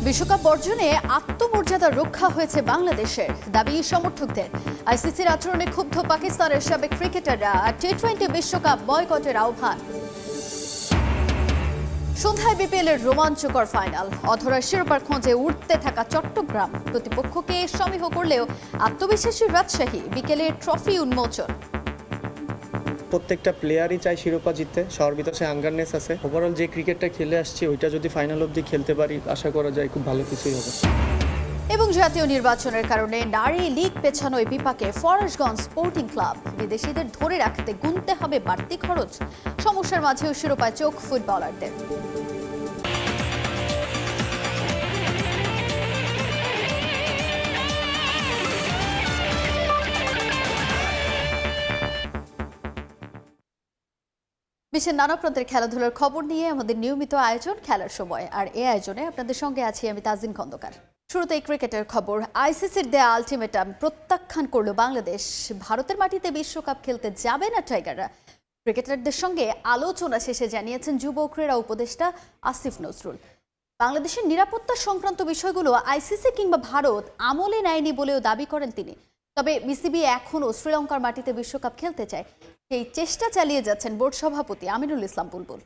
বিশ্বকাপ বর্জনে আত্মমর্যাদা রক্ষা হয়েছে বাংলাদেশের, দাবি সমর্থকদের। আইসিসির আচরণে ক্ষুব্ধ পাকিস্তানের সাবেক ক্রিকেটাররা টি-20 বিশ্বকাপ বয়কটের আহ্বান। সন্ধ্যায় বিপিএল এর রোমাঞ্চকর ফাইনাল। অধরার শিরোপার খোঁজে উঠতে থাকা চট্টগ্রাম প্রতিপক্ষকে সমীহ করলেও আত্মবিশ্বাসী রাজশাহী বিকেলে ট্রফি উন্মোচন। প্রত্যেকটা প্লেয়ারই চায় শিরোপা জিততে, সবার ভিতরে হাঙ্গারনেস আছে। ওভারঅল যে ক্রিকেটটা খেলে আসছি ওইটা যদি ফাইনাল অবধি খেলতে পারি, আশা করা যায় খুব ভালো কিছুই হবে। এবং জাতীয় নির্বাচনের কারণে নারী লীগ পেছানোয় বিপাকে ফরাশগঞ্জ স্পোর্টিং ক্লাব। বিদেশিদের ধরে রাখতে গুনতে হবে বাড়তি খরচ। সমস্যার মাঝেও শিরোপায় চোখ ফুটবলারদের। বিশ্বের নানা প্রান্তের খেলাধুলার খবর নিয়ে আমাদের নিয়মিত আয়োজন খেলার সময়, আর এই আয়োজনে আপনাদের সঙ্গে আছি আমি তাজিন খন্দকার। শুরুতেই ক্রিকেটের খবর। আইসিসির দেয়া আলটিমেটাম প্রত্যাখ্যান করল বাংলাদেশ। ভারতের মাটিতে বিশ্বকাপ খেলতে যাবে না টাইগাররা। ক্রিকেটারদের সঙ্গে আলোচনা শেষে জানিয়েছেন যুব ক্রীড়া উপদেষ্টা আসিফ নজরুল। বাংলাদেশের নিরাপত্তা সংক্রান্ত বিষয়গুলো আইসিসি কিংবা ভারত আমলে নেয়নি বলেও দাবি করেন তিনি। তবে বিসিবি এখনও শ্রীলঙ্কার মাটিতে বিশ্বকাপ খেলতে চায়, সেই চেষ্টা চালিয়ে যাচ্ছেন বোর্ড সভাপতি আমিনুল ইসলাম বুলবুল।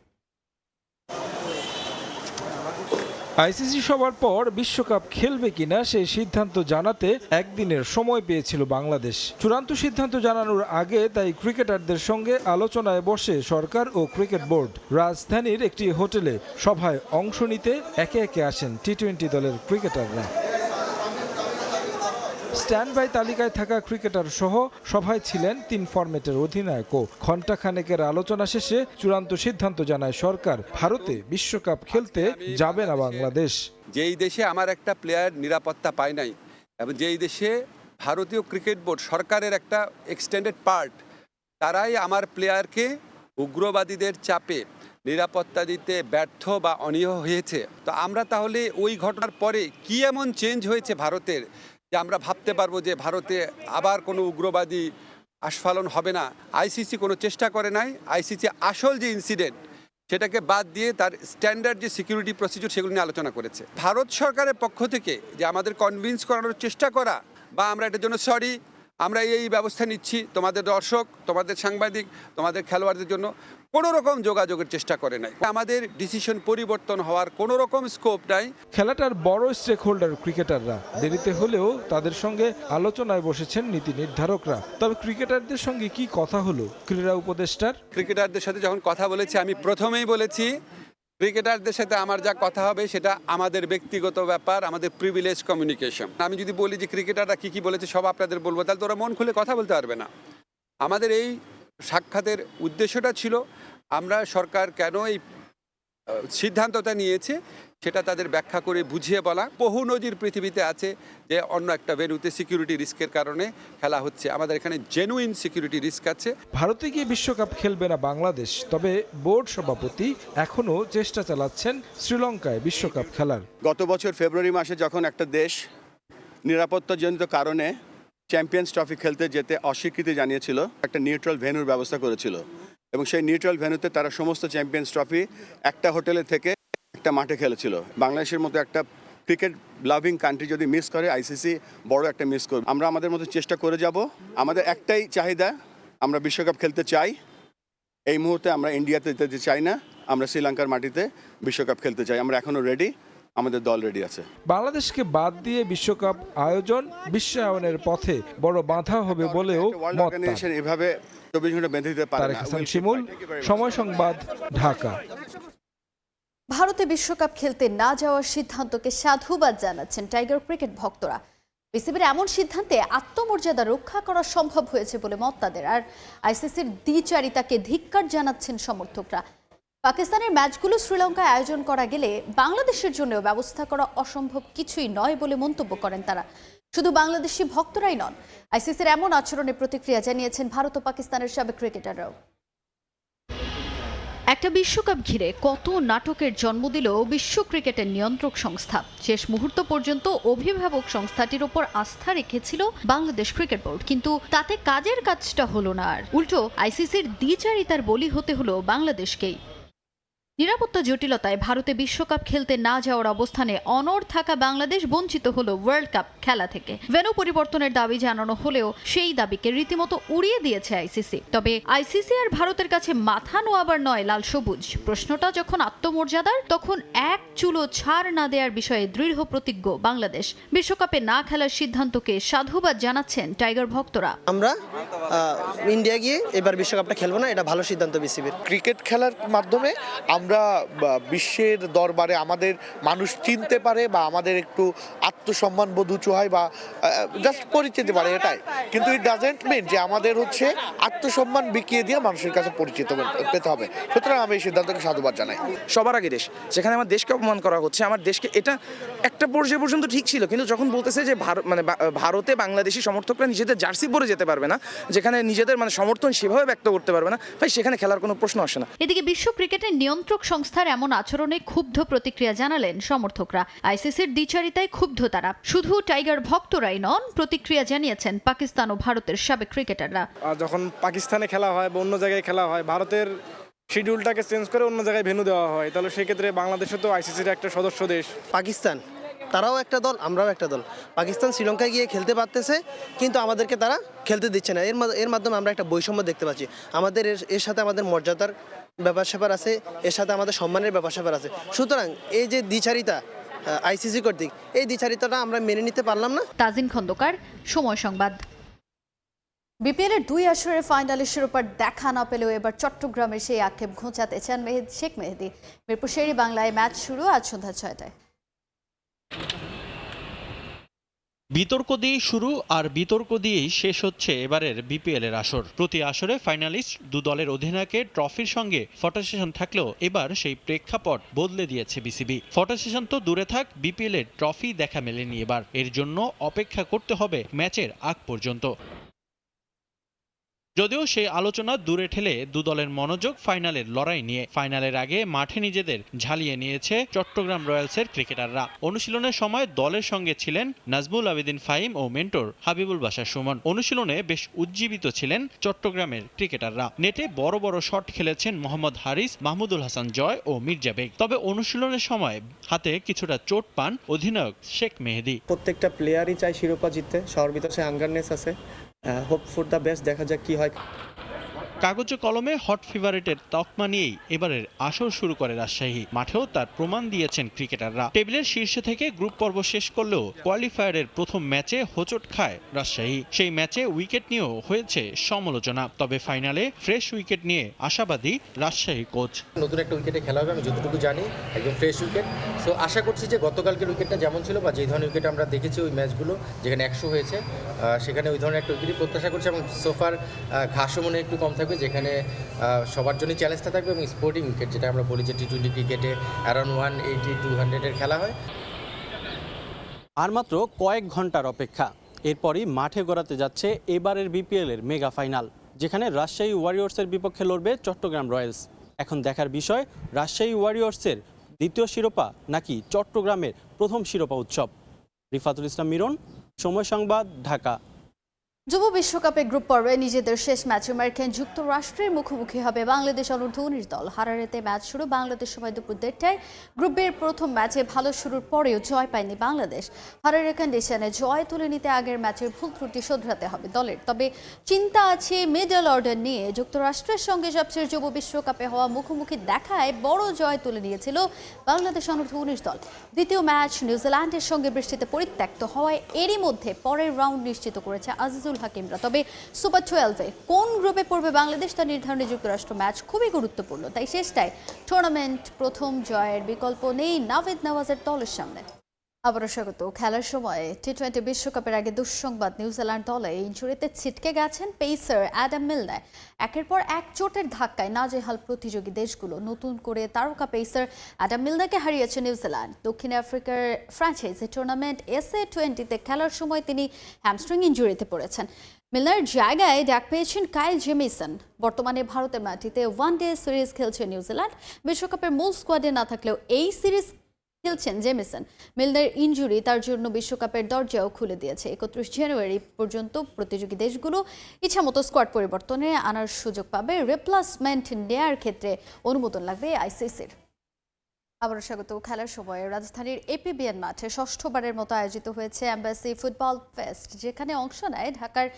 আইসিসি সভার পর বিশ্বকাপ খেলবে কিনা সেই সিদ্ধান্ত জানাতে একদিনের সময় পেয়েছিল বাংলাদেশ। চূড়ান্ত সিদ্ধান্ত জানানোর আগে তাই ক্রিকেটারদের সঙ্গে আলোচনায় বসে সরকার ও ক্রিকেট বোর্ড। রাজধানীর একটি হোটেলে সভায় অংশ নিতে একে একে আসেন টি-20 দলের ক্রিকেটাররা। স্ট্যান্ড বাই তালিকায় থাকা ক্রিকেটার সহ সভায় ছিলেন 3 ফরম্যাটের অধিনায়কও। ঘণ্টাখানেকের আলোচনা শেষে চূড়ান্ত সিদ্ধান্ত জানায় সরকার, ভারতে বিশ্বকাপ খেলতে যাবে না বাংলাদেশ। যেই দেশে আমার একটা প্লেয়ার নিরাপত্তা পায় নাই, এবং যেই দেশে ভারতীয় ক্রিকেট বোর্ড সরকারের একটা এক্সটেন্ডেড পার্ট, তারাই আমার প্লেয়ারকে উগ্রবাদীদের চাপে নিরাপত্তা দিতে ব্যর্থ বা অনীহ হয়েছে। তো আমরা তাহলে ওই ঘটনার পরে কি এমন চেঞ্জ হয়েছে ভারতের যে আমরা ভাবতে পারবো যে ভারতে আবার কোনো উগ্রবাদী আস্ফালন হবে না? আইসিসি কোনো চেষ্টা করে নাই। আইসিসি আসল যে ইনসিডেন্ট সেটাকে বাদ দিয়ে তার স্ট্যান্ডার্ড যে সিকিউরিটি প্রসিডিউর সেগুলো নিয়ে আলোচনা করেছে। ভারত সরকারের পক্ষ থেকে যে আমাদের কনভিন্স করানোর চেষ্টা করা বা আমরা এটার জন্য সরি, আমরা এই ব্যবস্থা নিচ্ছি, তোমাদের দর্শক, তোমাদের সাংবাদিক, তোমাদের খেলোয়াড়দের জন্য কোনো রকম যোগাযোগের চেষ্টা করে নাই। আমাদের ডিসিশন পরিবর্তন হওয়ার কোনো রকম স্কোপ নাই। খেলাটার বড় স্টেক হোল্ডার ক্রিকেটাররা। দেরিতে হলেও তাদের সঙ্গে আলোচনায় বসেছেন নীতি নির্ধারকরা। তবে ক্রিকেটারদের সঙ্গে কি কথা হলো ক্রীড়া উপদেষ্টার? ক্রিকেটারদের সাথে যখন কথা বলেছি, আমি প্রথমেই বলেছি ক্রিকেটারদের সাথে আমার যা কথা হবে সেটা আমাদের ব্যক্তিগত ব্যাপার, আমাদের প্রিভিলেজ কমিউনিকেশন। আমি যদি বলি যে ক্রিকেটাররা কি বলেছে সব আপনাদের বলবো, তাহলে তো ওরা মন খুলে কথা বলতে পারবে না। আমাদের এই সাক্ষাতের উদ্দেশ্যটা ছিল আমরা সরকার কেন এই সিদ্ধান্তটা নিয়েছে সেটা তাদের ব্যাখ্যা করে বুঝিয়ে বলা। বহু নজির পৃথিবীতে আছে যে অন্য একটা ভেন্যুতে সিকিউরিটি রিস্কের কারণে খেলা হচ্ছে, আমাদের এখানে জেনুইন সিকিউরিটি রিস্ক আছে। ভারতে গিয়ে বিশ্বকাপ খেলবে না বাংলাদেশ, তবে বোর্ড সভাপতি এখনও চেষ্টা চালাচ্ছেন শ্রীলঙ্কায় বিশ্বকাপ খেলার। গত বছর ফেব্রুয়ারি মাসে যখন একটা দেশ নিরাপত্তাজনিত কারণে চ্যাম্পিয়ন্স ট্রফি খেলতে যেতে অস্বীকৃতি জানিয়েছিল, একটা নিউট্রাল ভেন্যুর ব্যবস্থা করেছিল, এবং সেই নিউট্রাল ভেন্যুতে তারা সমস্ত চ্যাম্পিয়ন্স ট্রফি একটা হোটেলে থেকে একটা মাঠে খেলেছিল। বাংলাদেশের মতো একটা ক্রিকেট লাভিং কান্ট্রি যদি মিস করে, আইসিসি বড় একটা মিস করবে। আমরা আমাদের মতো চেষ্টা করে যাব। আমাদের একটাই চাহিদা, আমরা বিশ্বকাপ খেলতে চাই। এই মুহূর্তে আমরা ইন্ডিয়াতে যেতে চাই না, আমরা শ্রীলঙ্কার মাটিতে বিশ্বকাপ খেলতে চাই। আমরা এখনও রেডি, আমাদের দল রেডি আছে। বাংলাদেশকে বাদ দিয়ে বিশ্বকাপ আয়োজন বিশ্বায়নের পথে বড় বাধা হবে বলেও মত তার। এভাবে 24 ঘন্টা বেঁধে দিতে পারে না। হাসান শিমুল, সময় সংবাদ, ঢাকা। ভারতে বিশ্বকাপ খেলতে না যাওয়ার সিদ্ধান্তকে সাধুবাদ জানাচ্ছেন টাইগার ক্রিকেট ভক্তরা। বিসিবির এমন সিদ্ধান্তে আত্মমর্যাদা রক্ষা করা সম্ভব হয়েছে বলে মত তাদের। আর আইসিসির দ্বিচারিতাকে ধিক্কার জানাচ্ছেন সমর্থকরা। পাকিস্তানের ম্যাচগুলো শ্রীলঙ্কায় আয়োজন করা গেলে বাংলাদেশের জন্য ব্যবস্থা করা অসম্ভব কিছুই নয় বলে মন্তব্য করেন তারা। শুধু বাংলাদেশি ভক্তরাই নন, আইসিসির এমন আচরণে প্রতিক্রিয়া জানিয়েছেন ভারত ও পাকিস্তানের সাবেক ক্রিকেটাররাও। একটা বিশ্বকাপ ঘিরে কত নাটকের জন্ম দিল বিশ্ব ক্রিকেটের নিয়ন্ত্রক সংস্থা। শেষ মুহূর্ত পর্যন্ত অভিভাবক সংস্থাটির উপর আস্থা রেখেছিল বাংলাদেশ ক্রিকেট বোর্ড, কিন্তু তাতে কাজের কাজটা হলো না। আর উল্টো আইসিসির দ্বিচারিতার বলি হতে হলো বাংলাদেশকেই। নিরাপত্তা জটিলতায় ভারতে বিশ্বকাপ খেলতে না যাওয়ার অবস্থানে অনড় থাকা বাংলাদেশ বঞ্চিত হলো ওয়ার্ল্ড কাপ খেলা থেকে। ভেন্যু পরিবর্তনের দাবি জানানো হলেও সেই দাবিকে রীতিমতো উড়িয়ে দিয়েছে আইসিসি। তবে আইসিসি আর ভারতের কাছে মাথা নোয়াবার নয় লাল সবুজ। প্রশ্নটা যখন আত্মমর্যাদার, তখন এক চুলো ছাড় না দেওয়ার বিষয়ে দৃঢ় প্রতিজ্ঞ বাংলাদেশ। বিশ্বকাপে না খেলার সিদ্ধান্তকে সাধুবাদ জানাচ্ছেন টাইগার ভক্তরা। আমরা ইন্ডিয়া গিয়ে এবার বিশ্বকাপটা খেলবো না, এটা ভালো সিদ্ধান্ত বিসিবির। ক্রিকেট খেলার মাধ্যমে আমরা বিশ্বের দরবারে আমাদের মানুষ চিনতে পারে বা আমাদের একটু আত্মসম্মান বোধ উঁচু হয় বা জাস্ট পরিচিতি পারে, এটাই। কিন্তু ইট ডাজেন্ট মিন যে আমাদের হচ্ছে আত্মসম্মান বিকিয়ে দিয়ে মানুষের কাছে পরিচিত পেতে হবে। সুতরাং আমি এই সিদ্ধান্তকে সাধুবাদ জানাই। সবার আগে দেশ, যেখানে আমার দেশকে অপমান করা হচ্ছে, আমার দেশকে, এটা একটা পর্যায়ে পর্যন্ত ঠিক ছিল, কিন্তু যখন বলতেছে যে ভারতে বাংলাদেশি সমর্থকরা নিজেদের জার্সি পরে যেতে পারবে না, যেখানে নিজেদের সমর্থন সেভাবে ব্যক্ত করতে পারবে না, ভাই সেখানে খেলার কোনো প্রশ্ন আসে না। এদিকে বিশ্ব ক্রিকেটের নিয়ন্ত্রক সংস্থার এমন আচরণে ক্ষুব্ধ প্রতিক্রিয়া জানালেন সমর্থকরা। আইসিসির দ্বিচারিতায় ক্ষুব্ধ তারা। শুধু টাইগার ভক্তরাই নন, প্রতিক্রিয়া জানিয়েছেন পাকিস্তান ও ভারতের সাবেক ক্রিকেটাররা। যখন পাকিস্তানে খেলা হয় বা অন্য জায়গায় খেলা হয়, ভারতের শিডিউলটাকে চেঞ্জ করে অন্য জায়গায় ভেন্যু দেওয়া হয়, তাহলে সেক্ষেত্রে বাংলাদেশে তো আইসিসির একটা সদস্য দেশ। পাকিস্তান তারাও একটা দল, আমরাও একটা দল। পাকিস্তান শ্রীলঙ্কায় গিয়ে খেলতে পারতেছে, কিন্তু আমাদেরকে তারা খেলতে দিচ্ছে না। এর মাধ্যমে আমরা একটা বৈষম্য দেখতে পাচ্ছি। আমাদের এর সাথে আমাদের মর্যাদার ব্যাপার স্যাপার আছে, এর সাথে আমাদের সম্মানের ব্যাপার স্যাপার আছে। সুতরাং এই যে দ্বিচারিতা আইসিসি কর্তৃক, এই দ্বিচারিতাটা আমরা মেনে নিতে পারলাম না। তাজিন খন্দকার, সময় সংবাদ। বিপিএলের 2 আসরের ফাইনালের শিরোপার দেখা না পেলেও এবার চট্টগ্রামের সেই আক্ষেপ ঘোচাতে চান শেখ মেহেদী। মিরপুর শেরি বাংলায় ম্যাচ শুরু আজ সন্ধ্যা 6টায়। বিতর্ক দিয়েই শুরু আর বিতর্ক দিয়েই শেষ হচ্ছে এবারের বিপিএলের আসর। প্রতি আসরে ফাইনালিস্ট দু দলের অধিনায়কের ট্রফির সঙ্গে ফটো সেশন থাকলেও এবার সেই প্রেক্ষাপট বদলে দিয়েছে বিসিবি। ফটো সেশন তো দূরে থাক, বিপিএলের ট্রফি দেখা মেলেনি এবার। এর জন্য অপেক্ষা করতে হবে ম্যাচের আগ পর্যন্ত। যদিও সেই আলোচনা দূরে ঠেলে দু দলের মনোযোগ ফাইনালের লড়াই নিয়ে। ফাইনালের আগে মাঠে নিজেদের ঝালিয়ে নিয়েছে চট্টগ্রাম রয়্যালসের ক্রিকেটাররা। অনুশীলনের সময় দলের সঙ্গে ছিলেন নাজমুল আবেদিন ফাহিম ও মেন্টর হাবিবুল বাশার সুমন। অনুশীলনে বেশ উজ্জীবিত ছিলেন চট্টগ্রামের ক্রিকেটাররা। নেটে বড় বড় শট খেলেছেন মোহাম্মদ হারিস, মাহমুদুল হাসান জয় ও মির্জা বেগ। তবে অনুশীলনের সময় হাতে কিছুটা চোট পান অধিনায়ক শেখ মেহেদী। প্রত্যেকটা প্লেয়ারই চায় শিরোপা জিততে, সবার ভিতরে সে আঙ্গারনেস আছে। হোপ ফর দ্য বেস্ট, দেখা যাক কি হয়। কাগজে কলমে হট ফেভারিটের তকমা নিয়েই এবারের আসর শুরু করে রাজশাহী। মাঠেও তার প্রমাণ দিয়েছেন ক্রিকেটাররা। টেবিলের শীর্ষে থেকে গ্রুপ পর্ব শেষ করলেও কোয়ালিফায়ারের প্রথম ম্যাচে হোঁচট খায় রাজশাহী। সেই ম্যাচে উইকেট নিয়েও হয়েছে সমালোচনা। তবে ফাইনালে ফ্রেশ উইকেট নিয়ে আশাবাদী রাজশাহী কোচ। নতুন একটা উইকেটে খেলা হবে, আমি যতটুকু জানি একদম ফ্রেশ উইকেট। সো আশা করছি যে গতকালকের উইকেটটা যেমন ছিল বা যে ধরনের উইকেট আমরা দেখেছি ওই ম্যাচগুলো যেখানে 100 হয়েছে, সেখানে ওই ধরনের একটা উইকেটই প্রত্যাশা করছি। এবং সোফার ঘাসও মনে একটু কম থাকবে, যেখানে সবার জন্যই চ্যালেঞ্জটা থাকবে। এবং স্পোর্টিং উইকেট, যেটা আমরা বলি যে টি20 ক্রিকেটে অ্যারাউন্ড 180-200 খেলা হয়। আর মাত্র কয়েক ঘন্টার অপেক্ষা, এরপরই মাঠে গড়াতে যাচ্ছে এবারের বিপিএলের মেগা ফাইনাল, যেখানে রাজশাহী ওয়ারিয়র্সের বিপক্ষে লড়বে চট্টগ্রাম রয়্যালস। এখন দেখার বিষয়, রাজশাহী ওয়ারিয়র্সের দ্বিতীয় শিরোপা নাকি চট্টগ্রামের প্রথম শিরোপা উৎসব। রিফাতুল ইসলাম মিরন, সময় সংবাদ, ঢাকা। যুব বিশ্বকাপে গ্রুপ পর্বে নিজেদের শেষ ম্যাচে আমেরিকান যুক্তরাষ্ট্রের মুখোমুখি হবে বাংলাদেশ অনূর্ধ্ব-19 দল। হারারেতে ম্যাচ শুরু বাংলাদেশ সময় দুপুর 1টায়। গ্রুপ বির প্রথম ম্যাচে ভালো শুরুর পরেও জয় পায়নি বাংলাদেশ। হারারে কন্ডিশনে জয় তুলে নিতে আগের ম্যাচের ভুল ত্রুটি শোধরাতে হবে দলের। তবে চিন্তা আছে মিডল অর্ডার নিয়ে। যুক্তরাষ্ট্রের সঙ্গে সবচেয়ে যুব বিশ্বকাপে হওয়া মুখোমুখি দেখায় বড় জয় তুলে নিয়েছিল বাংলাদেশ অনূর্ধ্ব-19 দল। দ্বিতীয় ম্যাচ নিউজিল্যান্ডের সঙ্গে বৃষ্টিতে পরিত্যক্ত হওয়ায় এরই মধ্যে পরের রাউন্ড নিশ্চিত করেছে আজিজুল হাকিমরা। তবে সুপার 12-এ কোন গ্রুপে পড়বে বাংলাদেশ তা নির্ধারণে যুক্তরাষ্ট্র ম্যাচ খুবই গুরুত্বপূর্ণ। তাই শেষটায় টুর্নামেন্ট প্রথম জয়ের বিকল্প নেই নাভিদ নওয়াজের দলের সামনে। আবারও স্বাগত। খেলার সময় টি20 বিশ্বকাপের আগে দুঃসংবাদ, নিউজিল্যান্ড দলে ইনজুরিতে ছিটকে গেছেন পেসার অ্যাডাম মিলনার। একের পর এক চোটের ধাক্কায় নাজেহাল প্রতিযোগী দেশগুলো। নতুন করে তারকা পেসার অ্যাডাম মিলনারকে হারিয়েছে নিউজিল্যান্ড। দক্ষিণ আফ্রিকার ফ্র্যাঞ্চাইজি টুর্নামেন্ট SA20-তে খেলার সময় তিনি হ্যামস্ট্রিং ইনজুরিতে পড়েছেন। মিলনার জায়গায় ডাক পেয়েছেন কাইল জেমিসন। বর্তমানে ভারতের মাটিতে ওয়ানডে সিরিজ খেলছে নিউজিল্যান্ড। বিশ্বকাপের মূল স্কোয়াডে না থাকলেও এই সিরিজ খেলছেন জেমিসন। মিলনার ইনজুরি তার জন্য বিশ্বকাপের দরজাও খুলে দিয়েছে। 31 জানুয়ারি পর্যন্ত প্রতিযোগী দেশগুলো ইচ্ছামতো স্কোয়াড পরিবর্তনে আনার সুযোগ পাবে। রিপ্লেসমেন্ট নেয়ার ক্ষেত্রে অনুমোদন লাগবে আইসিসির। আবারও স্বাগত। খেলার সময় রাজধানীর এপিবিএন মাঠে ষষ্ঠবারের মতো আয়োজিত হয়েছে এম্বাসি ফুটবল ফেস্ট, যেখানে অংশ নেয় ঢাকার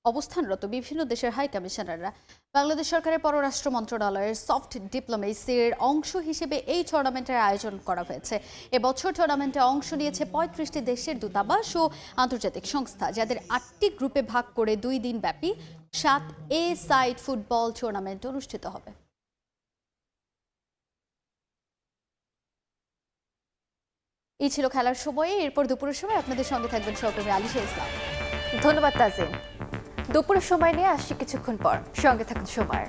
অবস্থানরত বিভিন্ন দেশের হাই কমিশনাররা। বাংলাদেশ সরকারের পররাষ্ট্র মন্ত্রণালয়ের সফট ডিপ্লোমেসির অংশ হিসেবে এই টুর্নামেন্টের আয়োজন করা হয়েছে। এবছর টুর্নামেন্টে অংশ নিয়েছে 35টি দেশের দূতাবাস ও আন্তর্জাতিক সংস্থা, যাদের 8টি গ্রুপে ভাগ করে 2 দিন ব্যাপী 7 সাইড ফুটবল টুর্নামেন্ট অনুষ্ঠিত হবে। এই ছিল খেলার সময়ে। এরপর দুপুরের সময় আপনাদের সঙ্গে থাকবেন সহকর্মী আলিশা ইসলাম। ধন্যবাদ তাজিন। দুপুরের সময় নিয়ে আসছি কিছুক্ষণ পর, সঙ্গে থাকুন সময়।